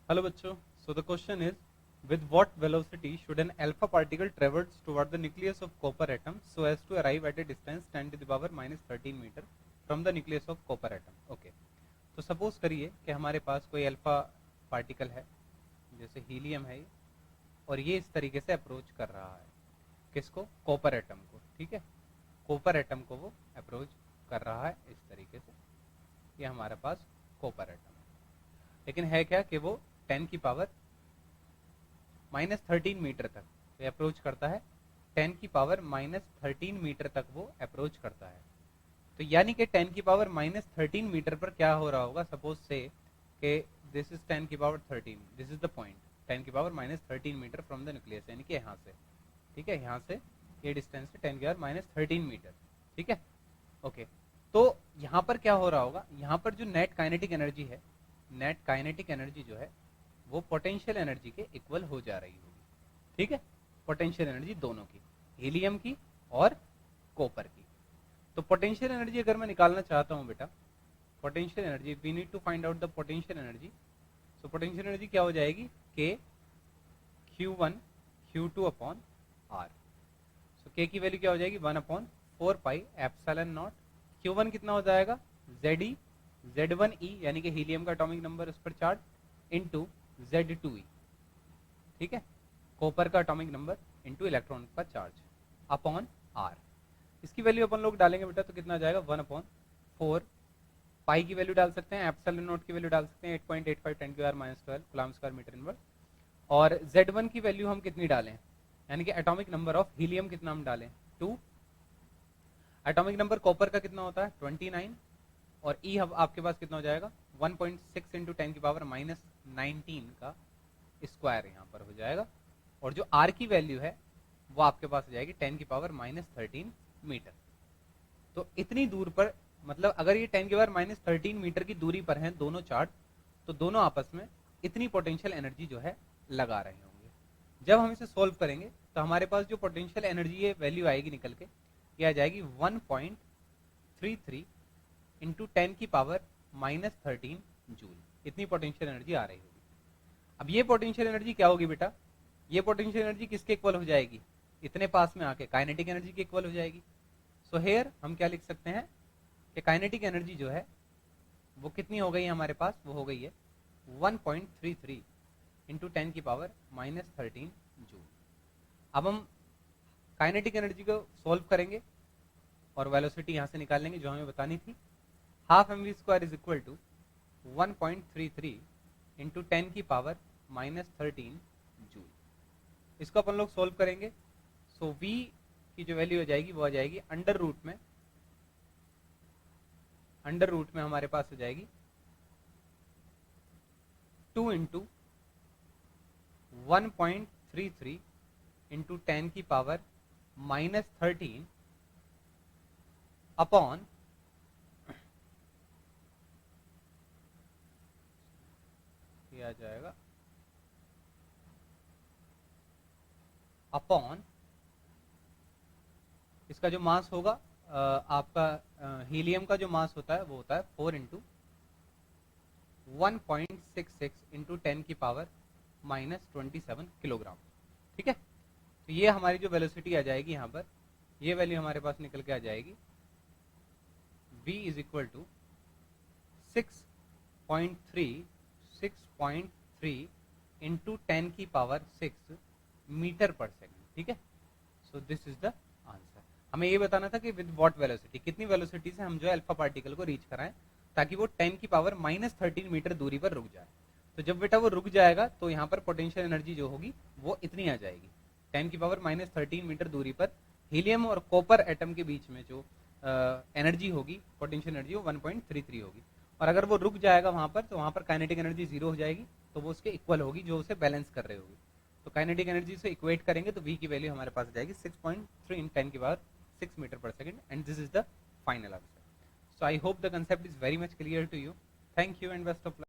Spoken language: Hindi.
Hello बच्चों, so the question is, with what velocity should an alpha particle traverse toward the nucleus of copper atom so as to arrive at a distance 10 to the power minus 13 meter from the nucleus of copper atom? Okay, तो सपोज करिए कि हमारे पास कोई अल्फा पार्टिकल है, जैसे हीलियम है, और ये इस तरीके से अप्रोच कर रहा है किसको? कॉपर एटम को। ठीक है, कॉपर एटम को वो अप्रोच कर रहा है इस तरीके से। ये हमारे पास कॉपर एटम है, लेकिन है क्या कि वो 10 की पावर माइनस 13 मीटर तक अप्रोच करता है। 10 की पावर माइनस 13 मीटर तक वो अप्रोच करता है। तो यानी कि 10 की पावर माइनस 13 मीटर पर क्या हो रहा होगा? सपोज से कि दिस इज 10 की power 13, this is the point 10 की power minus 13 metre from the nucleus, यानी कि यहाँ से। ठीक है, यहाँ से ये डिस्टेंस है 10 की पावर माइनस 13 मीटर। ठीक है, ओके। तो यहाँ पर क्या हो रहा होगा? यहाँ पर जो नेट काइनेटिक एनर्जी है, नेट काइनेटिक एनर्जी जो है वो पोटेंशियल एनर्जी के इक्वल हो जा रही होगी। ठीक है, पोटेंशियल एनर्जी दोनों की, हीलियम की और कॉपर की। तो पोटेंशियल एनर्जी अगर मैं निकालना चाहता हूं बेटा, potential energy, we need to find out the potential energy. So potential energy क्या हो जाएगी? के Q1 Q2 अपॉन आर। सो के की वैल्यू क्या हो जाएगी? 1/4 पाई एप्सिलॉन नॉट। Q1 कितना हो जाएगा? Ze Z1e, यानी कि हीलियम का एटॉमिक नंबर उस पर चार्ज, इनटू Z2e। ठीक है, कॉपर का एटॉमिक नंबर इनटू इलेक्ट्रॉन का चार्ज, अपॉन आर। इसकी वैल्यू अपन लोग डालेंगे बेटा तो कितना आ जाएगा? 1/4 पाई की वैल्यू डाल सकते हैं, एप्सिलॉन नॉट की वैल्यू डाल सकते हैं 8.85 10 की power minus 12 coulomb square metre inverse. और Z1 की वैल्यू हम कितनी डालें, यानी कि एटॉमिक नंबर ऑफ हीलियम कितना हम डालें? 2। एटॉमिक नंबर कॉपर का कितना होता है? 29। और ई अब आपके पास कितना हो जाएगा? 1.6 इंटू 10 की पावर माइनस 19 का स्क्वायर यहाँ पर हो जाएगा। और जो आर की वैल्यू है वो आपके पास हो जाएगी 10 की पावर माइनस 13 मीटर। तो इतनी दूर पर, मतलब अगर ये 10 की पावर माइनस 13 मीटर की दूरी पर हैं दोनों चार्ज, तो दोनों आपस में इतनी पोटेंशियल एनर्जी जो है लगा रहे होंगे। जब हम इसे सोल्व करेंगे तो हमारे पास जो पोटेंशियल एनर्जी ये वैल्यू आएगी निकल के, ये आ जाएगी 1.33 इंटू 10 की पावर माइनस 13 जूल। इतनी पोटेंशियल एनर्जी आ रही होगी। अब ये पोटेंशियल एनर्जी क्या होगी बेटा? ये पोटेंशियल एनर्जी किसके इक्वल हो जाएगी? इतने पास में आके काइनेटिक एनर्जी के इक्वल हो जाएगी। सो हेयर हम क्या लिख सकते हैं कि काइनेटिक एनर्जी जो है वो कितनी हो गई है हमारे पास? वो हो गई है 1.33 इंटू 10 की पावर माइनस 13 जूल। अब हम काइनेटिक एनर्जी को सोल्व करेंगे और वेलोसिटी यहां से निकाल लेंगे जो हमें बतानी थी। Half mv square is equal to 1.33 into 10 की पावर माइनस 13 जूल। इसको अपन लोग सोल्व करेंगे। सो v की जो वैल्यू हो जाएगी वो आ जाएगी अंडर रूट में हमारे पास हो जाएगी 2 इंटू 1.33 इंटू 10 की पावर माइनस 13 अपॉन ये आ जाएगा अपॉन इसका जो मास होगा आपका हीलियम का जो मास होता है वो होता है 4 इंटू 1.66 इंटू 10 की पावर माइनस 27 किलोग्राम। ठीक है, तो ये हमारी जो वेलोसिटी आ जाएगी यहाँ पर, ये वैल्यू हमारे पास निकल के आ जाएगी v is equal to 6.3 into 10 की पावर 6 मीटर पर सेकेंड। ठीक है, so this is the answer. हमें ये बताना था कि विद व्हाट वेलोसिटी, कितनी वेलोसिटी से हम जो है अल्फा पार्टिकल को रीच कराएं ताकि वो 10 की पावर माइनस 13 मीटर दूरी पर रुक जाए। तो जब बेटा वो रुक जाएगा तो यहाँ पर पोटेंशियल एनर्जी जो होगी वो इतनी आ जाएगी, 10 की पावर माइनस 13 मीटर दूरी पर हीलियम और कॉपर एटम के बीच में जो एनर्जी होगी, पोटेंशियल एनर्जी, वो 1.33 होगी। और अगर वो रुक जाएगा वहां पर, तो वहां पर काइनेटिक एनर्जी 0 हो जाएगी, तो वो उसके इक्वल होगी जो उसे बैलेंस कर रही होगी। तो काइनेटिक एनर्जी से इक्वेट करेंगे तो v की वैल्यू हमारे पास आ जाएगी 6.3 इन 10 की power 6 metre per second, and this is the final answer. So I hope the concept is very much clear to you. Thank you and best of luck.